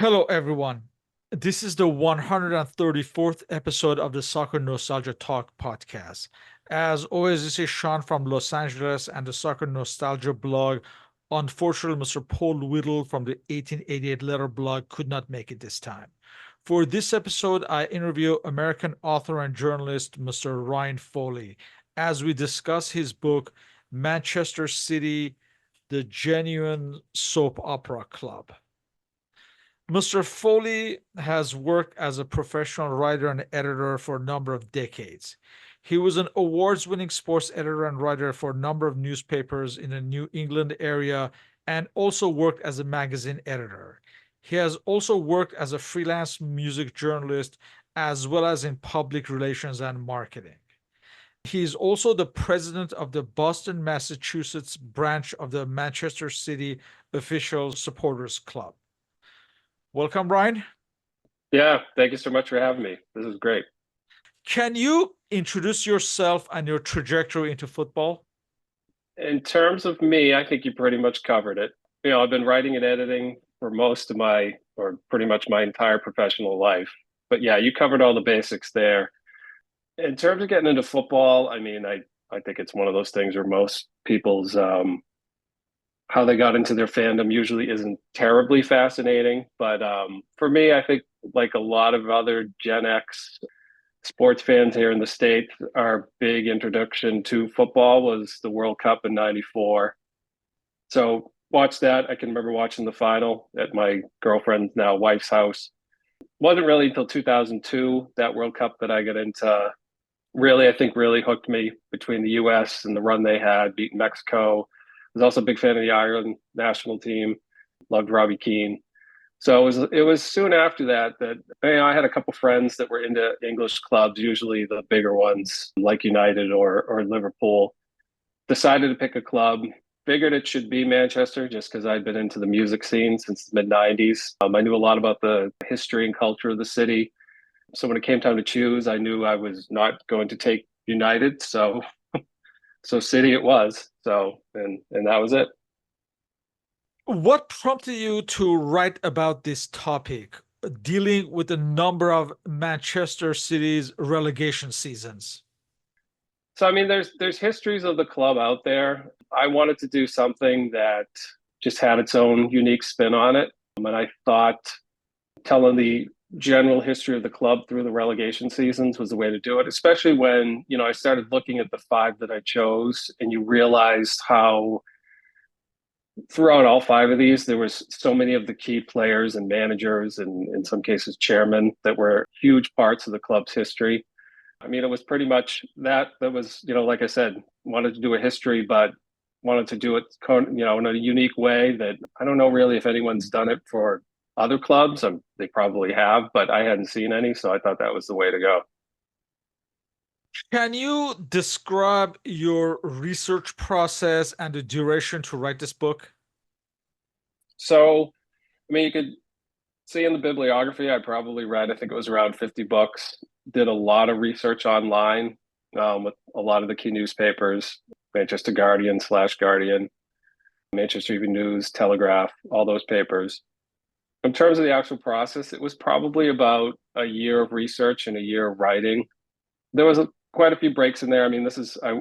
Hello, everyone. This is the 134th episode of the Soccer Nostalgia Talk Podcast. As always, this is Sean from Los Angeles and the Soccer Nostalgia blog. Unfortunately, Mr. Paul Whittle from the 1888 Letter blog could not make it this time. For this episode, I interview American author and journalist Mr. Ryan Foley as we discuss his book, Manchester City, the Genuine Soap Opera Club. Mr. Foley has worked as a professional writer and editor for a number of decades. He was an awards winning sports editor and writer for a number of newspapers in the New England area and also worked as a magazine editor. He has also worked as a freelance music journalist as well as in public relations and marketing. He is also the president of the Boston, Massachusetts branch of the Manchester City Official Supporters Club. Welcome, Brian. Yeah, thank you so much for having me. This is great. Can you introduce yourself and your trajectory into football? In terms of me, I think you pretty much covered it. I've been writing and editing for most of or pretty much my entire professional life. But yeah, you covered all the basics there. In terms of getting into football, I think it's one of those things where most people's how they got into their fandom usually isn't terribly fascinating. But for me, I think like a lot of other Gen X sports fans here in the States, our big introduction to football was the World Cup in '94. So watched that. I can remember watching the final at my girlfriend's now wife's house. Wasn't really until 2002, that World Cup, that I got into really, I think really hooked me between the US and the run they had, beating Mexico. I was also a big fan of the Ireland national team. Loved Robbie Keane. So it was soon after that I had a couple friends that were into English clubs, usually the bigger ones like United or Liverpool. Decided to pick a club. Figured it should be Manchester just because I'd been into the music scene since the mid '90s. I knew a lot about the history and culture of the city. So when it came time to choose, I knew I was not going to take United. So City it was. And that was it. What prompted you to write about this topic, dealing with a number of Manchester City's relegation seasons? So there's histories of the club out there. I wanted to do something that just had its own unique spin on it. And I thought telling the general history of the club through the relegation seasons was the way to do it, especially when, I started looking at the five that I chose and you realized how throughout all five of these, there was so many of the key players and managers and in some cases chairmen that were huge parts of the club's history. It was pretty much that was, like I said, wanted to do a history, but wanted to do it, in a unique way that I don't know really if anyone's done it for other clubs. They probably have, but I hadn't seen any. So I thought that was the way to go. Can you describe your research process and the duration to write this book? So, you could see in the bibliography, I probably read, I think it was around 50 books, did a lot of research online with a lot of the key newspapers, Manchester Guardian / Guardian, Manchester Evening News, Telegraph, all those papers. In terms of the actual process, it was probably about a year of research and a year of writing. There was quite a few breaks in there.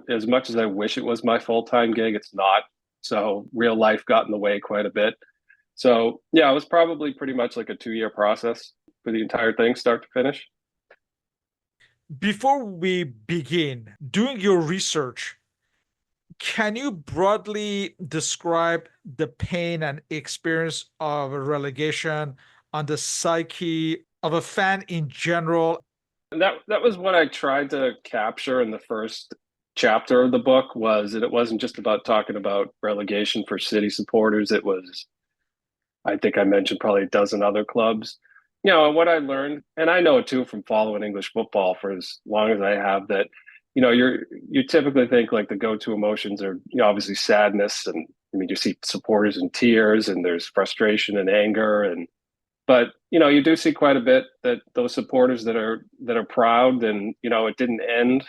As much as I wish it was my full-time gig, it's not. So real life got in the way quite a bit. So yeah, it was probably pretty much like a 2-year process for the entire thing, start to finish. Before we begin doing your research, can you broadly describe the pain and experience of a relegation on the psyche of a fan in general? And that was what I tried to capture in the first chapter of the book, was that it wasn't just about talking about relegation for City supporters. It was, I think I mentioned probably a dozen other clubs. And what I learned, and I know it too from following English football for as long as I have, that you typically think like the go-to emotions are, obviously sadness, and you see supporters in tears, and there's frustration and anger, and but you do see quite a bit that those supporters that are proud, and it didn't end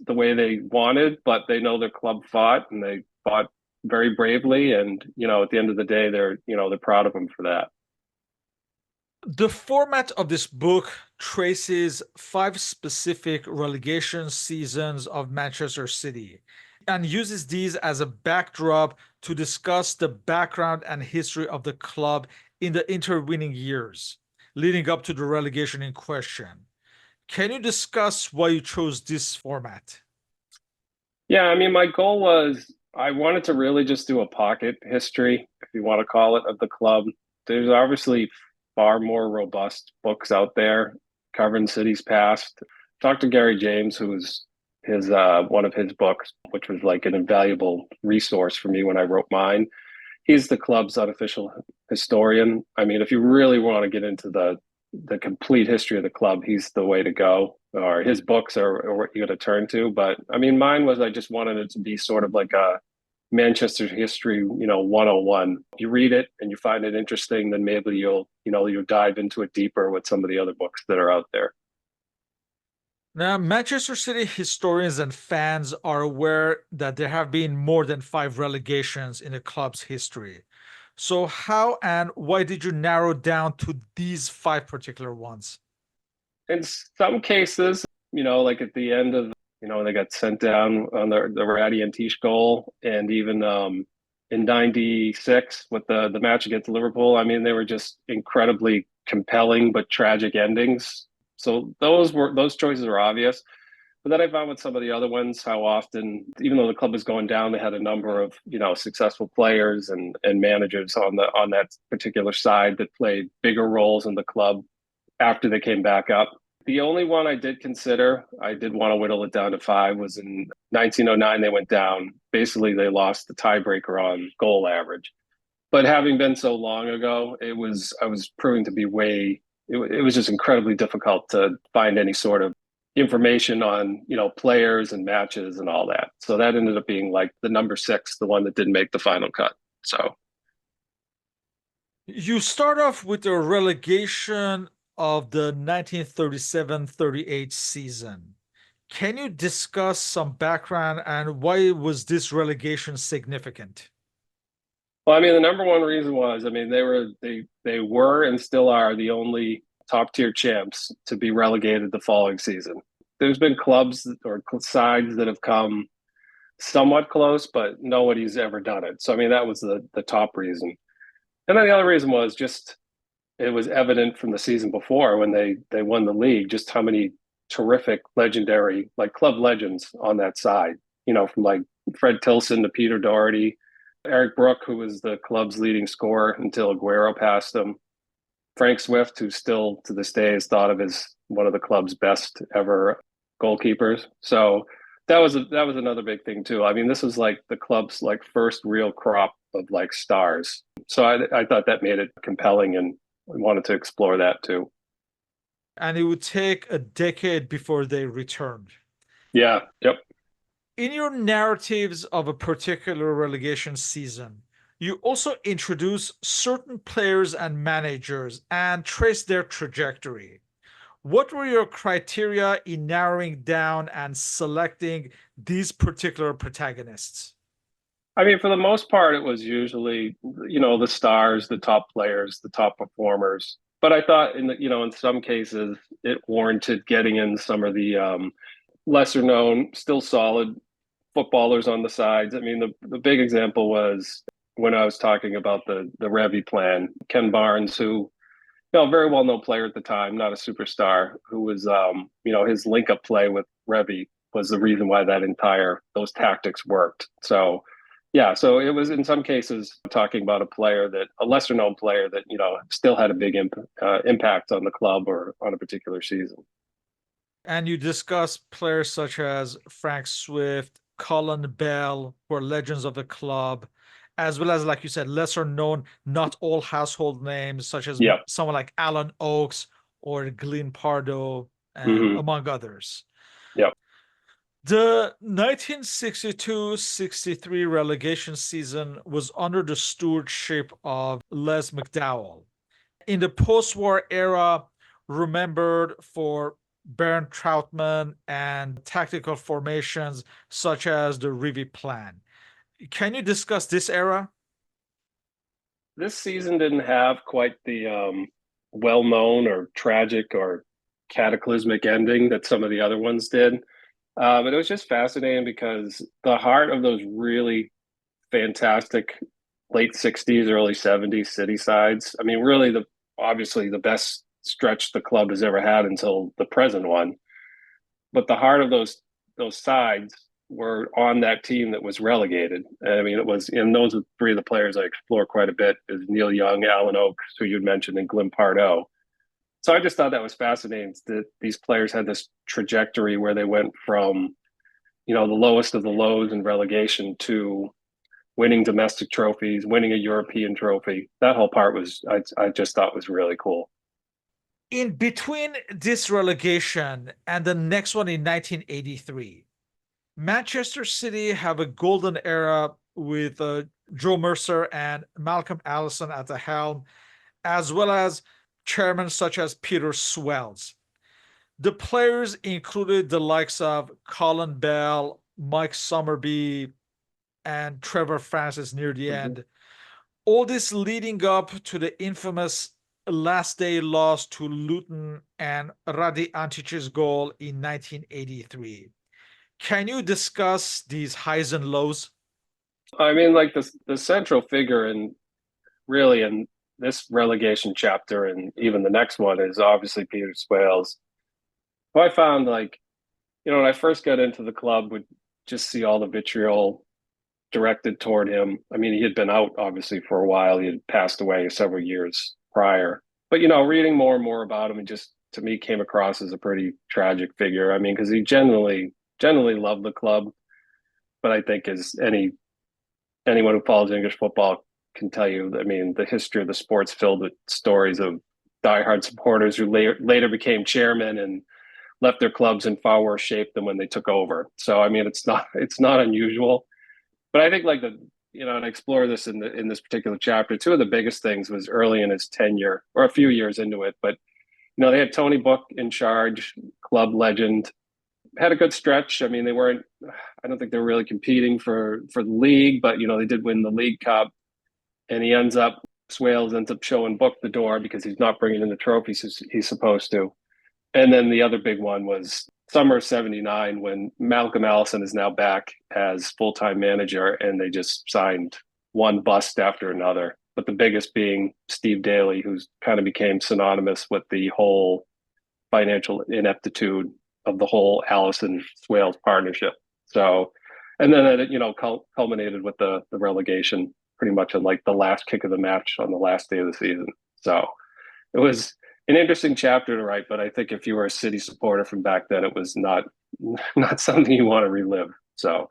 the way they wanted, but they know their club fought, and they fought very bravely, and at the end of the day they're proud of them for that. The format of this book traces five specific relegation seasons of Manchester City and uses these as a backdrop to discuss the background and history of the club in the intervening years leading up to the relegation in question. Can you discuss why you chose this format? Yeah, I mean, my goal was I wanted to really just do a pocket history, if you want to call it, of the club. There's obviously far more robust books out there covering city's past. Talked to Gary James, who was his one of his books, which was like an invaluable resource for me when I wrote mine. He's the club's unofficial historian. I mean, if you really want to get into the complete history of the club, he's the way to go. Or his books are what you got to turn to. But I mean, mine was I just wanted it to be sort of like a Manchester history, 101. If you read it and you find it interesting, then maybe you'll dive into it deeper with some of the other books that are out there. Now, Manchester City historians and fans are aware that there have been more than five relegations in the club's history. So, how and why did you narrow down to these five particular ones? In some cases, like at the end of, they got sent down on the Ratty and Tish goal, and even in '96 with the match against Liverpool. I mean, they were just incredibly compelling but tragic endings. So those choices are obvious. But then I found with some of the other ones how often, even though the club was going down, they had a number of successful players and managers on that particular side that played bigger roles in the club after they came back up. The only one I did consider, I did want to whittle it down to five, was in 1909. They went down. Basically, they lost the tiebreaker on goal average. But having been so long ago, I was proving to be it was just incredibly difficult to find any sort of information on, players and matches and all that. So that ended up being like the number six, the one that didn't make the final cut. So You start off with the relegation of the 1937-38 season. Can you discuss some background and why was this relegation significant? Well, I mean, the number one reason was, I mean, they were and still are the only top tier champs to be relegated the following season. There's been clubs or sides that have come somewhat close, but nobody's ever done it. So I mean, that was the top reason. And then the other reason was just it was evident from the season before when they won the league just how many terrific legendary like club legends on that side. From like Fred Tilson to Peter Doherty, Eric Brook, who was the club's leading scorer until Aguero passed him. Frank Swift, who still to this day is thought of as one of the club's best ever goalkeepers. So that was another big thing too. I mean, this was like the club's like first real crop of like stars. So I thought that made it compelling, and I wanted to explore that too. And it would take a decade before they returned. Yeah. Yep. In your narratives of a particular relegation season, you also introduce certain players and managers and trace their trajectory. What were your criteria in narrowing down and selecting these particular protagonists? I mean, for the most part, it was usually, the stars, the top players, the top performers. But I thought in some cases it warranted getting in some of the lesser known, still solid footballers on the sides. I mean, the big example was when I was talking about the Revy plan, Ken Barnes, who, very well known player at the time, not a superstar, who was, his link up play with Revy was the reason why those tactics worked. So, yeah, so it was in some cases talking about a lesser known player that, still had a big impact on the club or on a particular season. And you discuss players such as Frank Swift, Colin Bell, who are legends of the club, as well as, like you said, lesser known, not all household names, such as Yeah. someone like Alan Oakes or Glenn Pardo, and Hmm. among others. Yeah. The 1962-63 relegation season was under the stewardship of Les McDowell. In the post-war era, remembered for Bernd Trautmann and tactical formations such as the Rivi plan. Can you discuss this era? This season didn't have quite well-known or tragic or cataclysmic ending that some of the other ones did. But it was just fascinating because the heart of those really fantastic late 60s, early 70s city sides. I mean, really obviously the best stretch the club has ever had until the present one. But the heart of those sides were on that team that was relegated. I mean, it was, and those are three of the players I explore quite a bit: is Neil Young, Alan Oakes, who you'd mentioned, and Glenn Pardo. So I just thought that was fascinating that these players had this trajectory where they went from, the lowest of the lows in relegation to winning domestic trophies, winning a European trophy. That whole part I just thought was really cool. In between this relegation and the next one in 1983, Manchester City have a golden era with Joe Mercer and Malcolm Allison at the helm, as well as chairmen such as Peter Swells. The players included the likes of Colin Bell, Mike Summerby, and Trevor Francis near the Mm-hmm. end. All this leading up to the infamous last day loss to Luton and Radi Antic's goal in 1983. Can you discuss these highs and lows? I mean, like the central figure in really in this relegation chapter and even the next one is obviously Peter Swales. Who I found like, when I first got into the club, would just see all the vitriol directed toward him. I mean, he had been out obviously for a while. He had passed away several years prior. But reading more and more about him, he just to me came across as a pretty tragic figure. I mean, because he generally loved the club, but I think as anyone who follows English football can tell you, I mean, the history of the sport's filled with stories of diehard supporters who later became chairmen and left their clubs in far worse shape than when they took over. So I mean, it's not unusual. But I think like and I explore this in this particular chapter. Two of the biggest things was early in his tenure, or a few years into it. But they had Tony Book in charge, club legend, had a good stretch. I mean, they weren't. I don't think they were really competing for the league, but they did win the League Cup. And Swales ends up showing Book the door because he's not bringing in the trophies he's supposed to. And then the other big one was summer of '79 when Malcolm Allison is now back as full-time manager and they just signed one bust after another. But the biggest being Steve Daly, who's kind of became synonymous with the whole financial ineptitude of the whole Allison Swales partnership. So, and then it, culminated with the relegation pretty much on like the last kick of the match on the last day of the season. So it was an interesting chapter to write, but I think if you were a City supporter from back then, it was not something you want to relive. So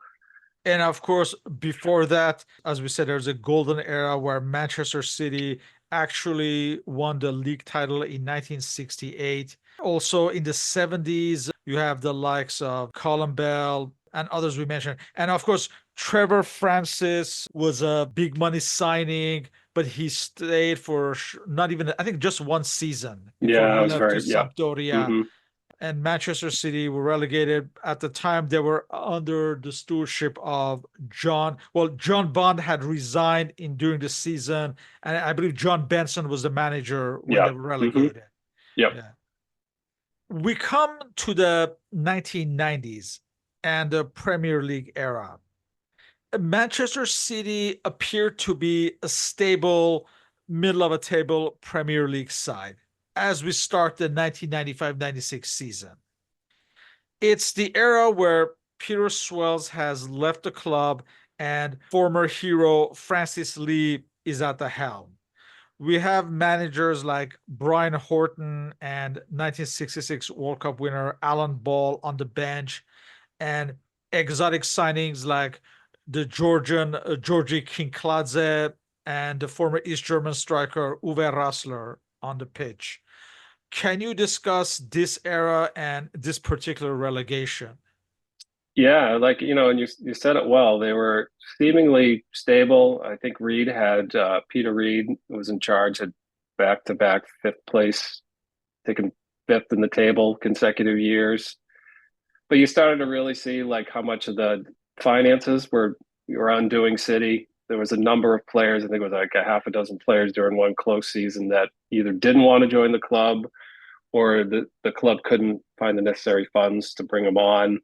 And of course, before that, as we said, there's a golden era where Manchester City actually won the league title in 1968. Also in the 70s, you have the likes of Colin Bell and others we mentioned. And of course, Trevor Francis was a big money signing, but he stayed for not even, I think, just one season yeah, before he I was left to very yeah. Sampdoria, Mm-hmm. and Manchester City were relegated. At the time, they were under the stewardship of John Bond had resigned in during the season, and I believe John Benson was the manager when Yeah. they were Mm-hmm. relegated. Yep. Yeah. We come to the 1990s and the Premier League era. Manchester City appeared to be a stable, middle of a table Premier League side as we start the 1995-96 season. It's the era where Peter Swells has left the club and former hero Francis Lee is at the helm. We have managers like Brian Horton and 1966 World Cup winner Alan Ball on the bench, and exotic signings like the Georgian Georgi Kinkladze and the former East German striker Uwe Rassler on the pitch. Can you discuss this era and this particular relegation? Yeah, like and you said it well. They were seemingly stable. I think Peter Reid was in charge, had back to back fifth place, taken fifth in the table consecutive years. But you started to really see like how much of the finances were undoing City. there was a number of players, I think it was like a half a dozen players during one close season that either didn't want to join the club or the club couldn't find the necessary funds to bring them on.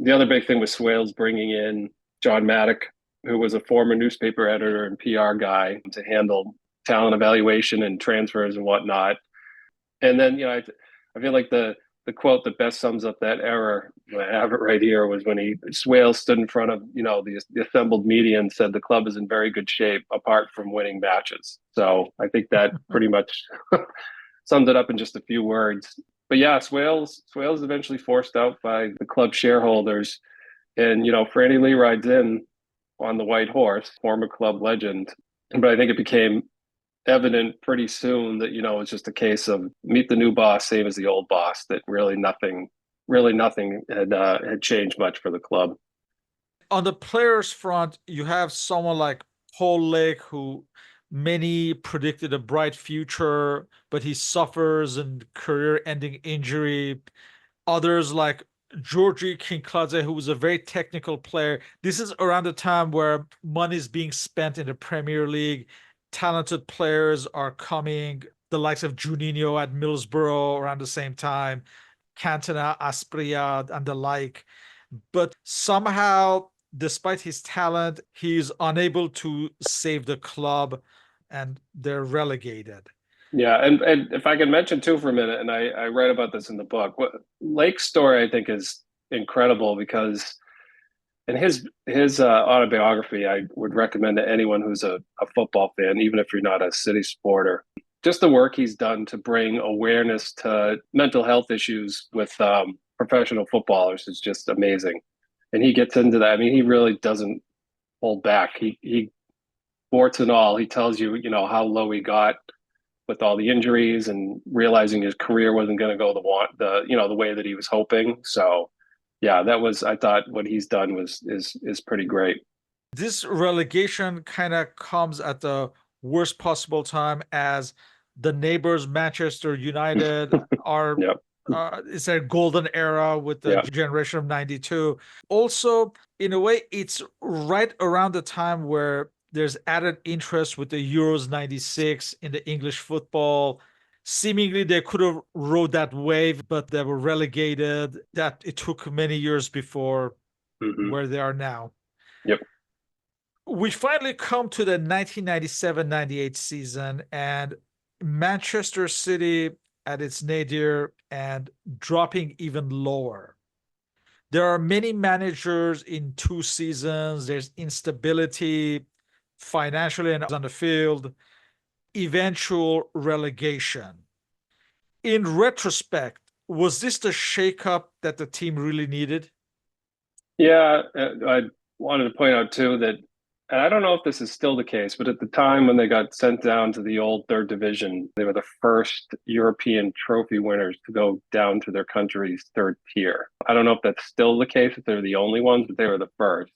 The other big thing was Swales bringing in John Maddock, who was a former newspaper editor and PR guy, to handle talent evaluation and transfers and whatnot. And then, I feel like the quote that best sums up that era, I have it right here, was when Swales stood in front of the assembled media and said the club is in very good shape apart from winning matches. So I think that pretty much summed it up in just a few words. But yeah, Swales eventually forced out by the club shareholders, and Franny Lee rides in on the white horse, former club legend. But I think it became evident pretty soon that it's just a case of meet the new boss, same as the old boss. That really nothing had changed much for the club. On the players front, you have someone like Paul Lake, who many predicted a bright future, but he suffers a career-ending injury. Others like Georgi Kinkladze, who was a very technical player. This is around the time where money is being spent in the Premier League. Talented players are coming, the likes of Juninho at Middlesbrough around the same time, Cantona, Asprilla, and the like. But somehow, despite his talent, he's unable to save the club and they're relegated. Yeah, and if I can mention too for a minute, and I write about this in the book, what Lake's story I think is incredible because in his autobiography, I would recommend to anyone who's a football fan, even if you're not a City supporter, just the work he's done to bring awareness to mental health issues with professional footballers is just amazing. And he gets into that. I mean, he really doesn't hold back. He warts and all, he tells you, how low he got with all the injuries and realizing his career wasn't going to go the way that he was hoping. So yeah, I thought what he's done is pretty great. This relegation kind of comes at the worst possible time, as the neighbors Manchester United are Yep. it's a golden era with the Yeah. generation of 92. Also, in a way, it's right around the time where there's added interest with the Euros 96 in the English football. Seemingly, they could have rode that wave, but they were relegated. That it took many years before Mm-hmm. where they are now. Yep. We finally come to the 1997-98 season, and Manchester City at its nadir and dropping even lower. There are many managers in 2 seasons. There's instability financially and on the field, eventual relegation. In retrospect, was this the shakeup that the team really needed? Yeah, I wanted to point out too that, and I don't know if this is still the case, but at the time when they got sent down to the old third division, they were the first European trophy winners to go down to their country's third tier. I don't know if that's still the case, if they're the only ones, but they were the first.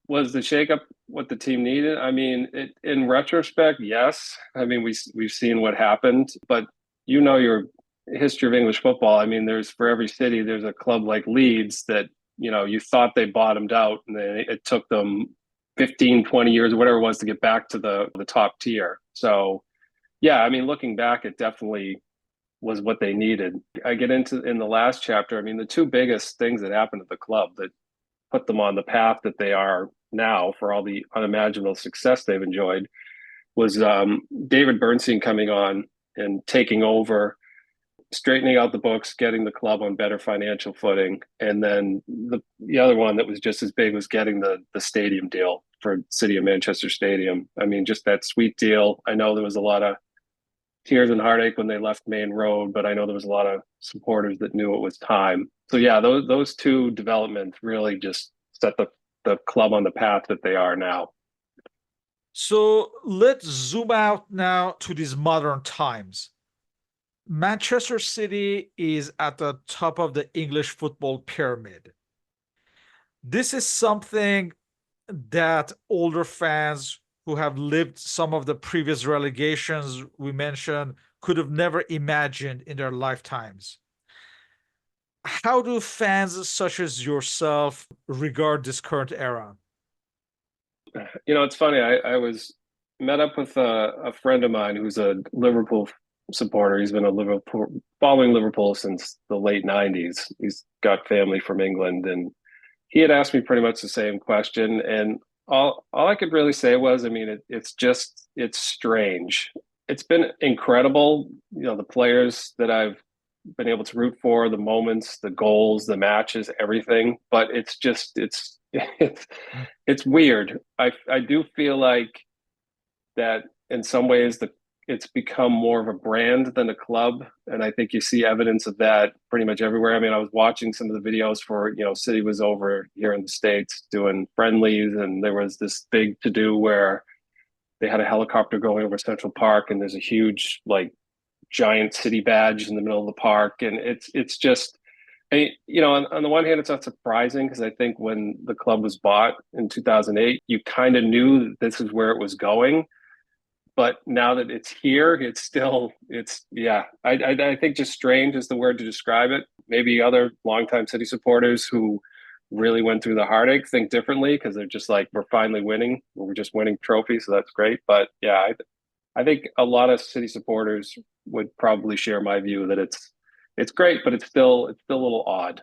Was the shakeup what the team needed? I mean, in retrospect, yes. I mean, we've seen what happened, but your history of English football. I mean, there's for every city, there's a club like Leeds that you thought they bottomed out, and then it took them 15, 20 years or whatever it was to get back to the top tier. So yeah, I mean, looking back, it definitely was what they needed. I get into in the last chapter. I mean, the two biggest things that happened at the club that put them on the path that they are now for all the unimaginable success they've enjoyed was David Bernstein coming on and taking over, straightening out the books, getting the club on better financial footing. And then the other one that was just as big was getting the stadium deal for City of Manchester Stadium. I mean, just that sweet deal. I know there was a lot of tears and heartache when they left Main Road, but I know there was a lot of supporters that knew it was time. So yeah, those two developments really just set the club on the path that they are now. So let's zoom out now to these modern times. Manchester City is at the top of the English football pyramid. This is something that older fans who have lived some of the previous relegations we mentioned could have never imagined in their lifetimes. How do fans such as yourself regard this current era? It's funny. I was met up with a friend of mine who's a Liverpool supporter. He's been a Liverpool following Liverpool since the late '90s. He's got family from England, and he had asked me pretty much the same question. And all I could really say was, I mean, it's strange. It's been incredible. The players that I've been able to root for, the moments, the goals, the matches, everything. But it's it's weird. I do feel like that in some ways it's become more of a brand than a club, and I think you see evidence of that pretty much everywhere. I mean, I was watching some of the videos for City was over here in the States doing friendlies, and there was this big to do where they had a helicopter going over Central Park, and there's a huge like giant city badge in the middle of the park, and it's just. On the one hand, it's not surprising because I think when the club was bought in 2008, you kind of knew this is where it was going, but now that it's here, yeah. I think just strange is the word to describe it. Maybe other longtime City supporters who really went through the heartache think differently because they're just like, we're finally winning, we're just winning trophies, so that's great. But yeah, I think a lot of City supporters would probably share my view that it's great, but it's still a little odd.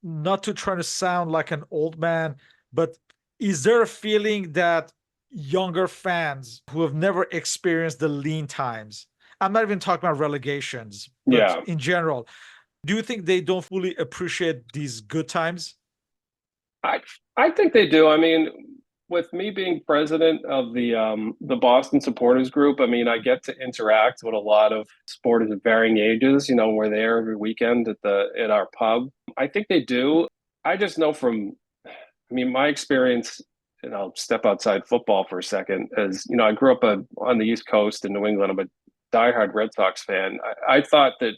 Not to try to sound like an old man, but is there a feeling that younger fans who have never experienced the lean times, I'm not even talking about relegations, but Yeah, in general, do you think they don't fully appreciate these good times? I I think they do. I mean, with me being president of the Boston supporters group, I mean, I get to interact with a lot of supporters of varying ages. We're there every weekend at our pub. I think they do. I just know from, I mean, my experience, and I'll step outside football for a second, as I grew up on the East Coast in New England. I'm a diehard Red Sox fan. I thought that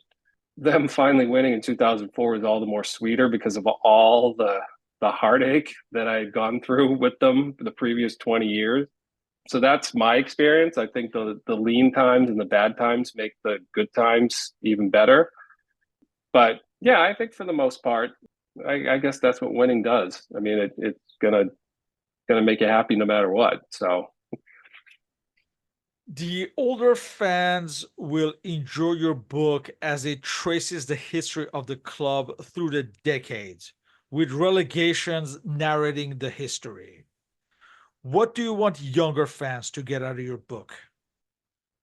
them finally winning in 2004 was all the more sweeter because of all the heartache that I had gone through with them for the previous 20 years. So that's my experience. I think the lean times and the bad times make the good times even better. But yeah, I think for the most part, I guess that's what winning does. I mean, it's gonna make you happy no matter what. So The older fans will enjoy your book as it traces the history of the club through the decades, with relegations narrating the history. What do you want younger fans to get out of your book?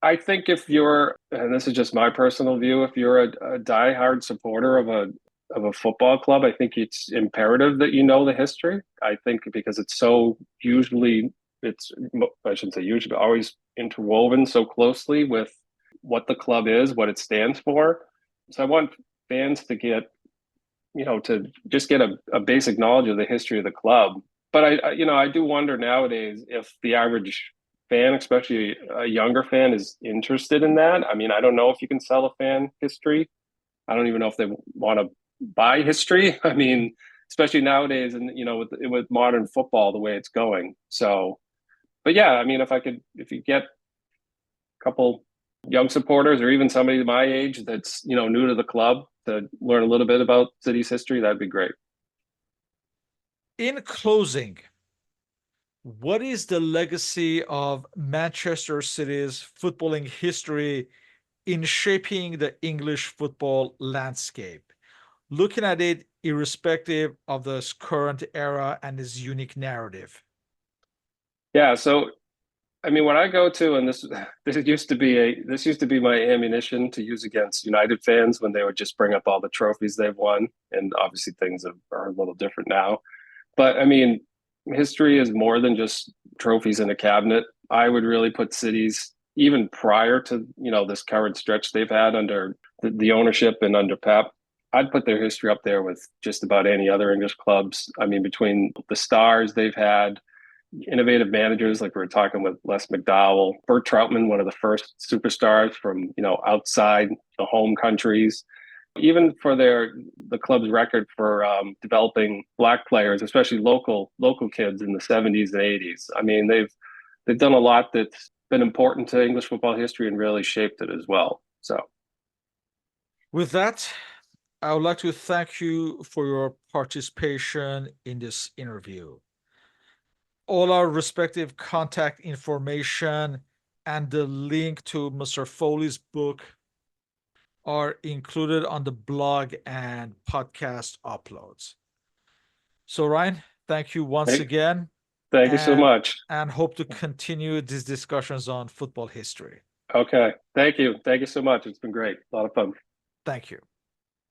I think if you're, and this is just my personal view, if you're a diehard supporter of a football club, I think it's imperative that you know the history. I think because it's so usually, it's I shouldn't say usually, but always interwoven so closely with what the club is, what it stands for. So I want fans to get, to just get a basic knowledge of the history of the club. But I do wonder nowadays if the average fan, especially a younger fan, is interested in that. I mean, I don't know if you can sell a fan history. I don't even know if they want to buy history. I mean, especially nowadays, and with modern football the way it's going. So, but yeah, I mean, if you get a couple young supporters or even somebody my age that's new to the club to learn a little bit about city's history, that'd be great. In closing, what is the legacy of Manchester City's footballing history in shaping the English football landscape? Looking at it irrespective of this current era and its unique narrative. Yeah, so I mean, when I go to, and this used to be my ammunition to use against United fans when they would just bring up all the trophies they've won, and obviously are a little different now. But I mean, history is more than just trophies in a cabinet. I would really put cities even prior to this current stretch they've had under the ownership and under Pep. I'd put their history up there with just about any other English clubs. I mean, between the stars they've had, innovative managers like we were talking with Les McDowell, Bert Troutman, one of the first superstars from outside the home countries, even for the club's record for developing black players, especially local kids in the 70s and 80s. I mean, they've done a lot that's been important to English football history and really shaped it as well. So With that, I would like to thank you for your participation in this interview. All our respective contact information and the link to Mr. Foley's book are included on the blog and podcast uploads. So Ryan, thank you once Hey, again, thank you so and much. hope to continue these discussions on football history. Okay. Thank you. Thank you so much. It's been great. A lot of fun. Thank you.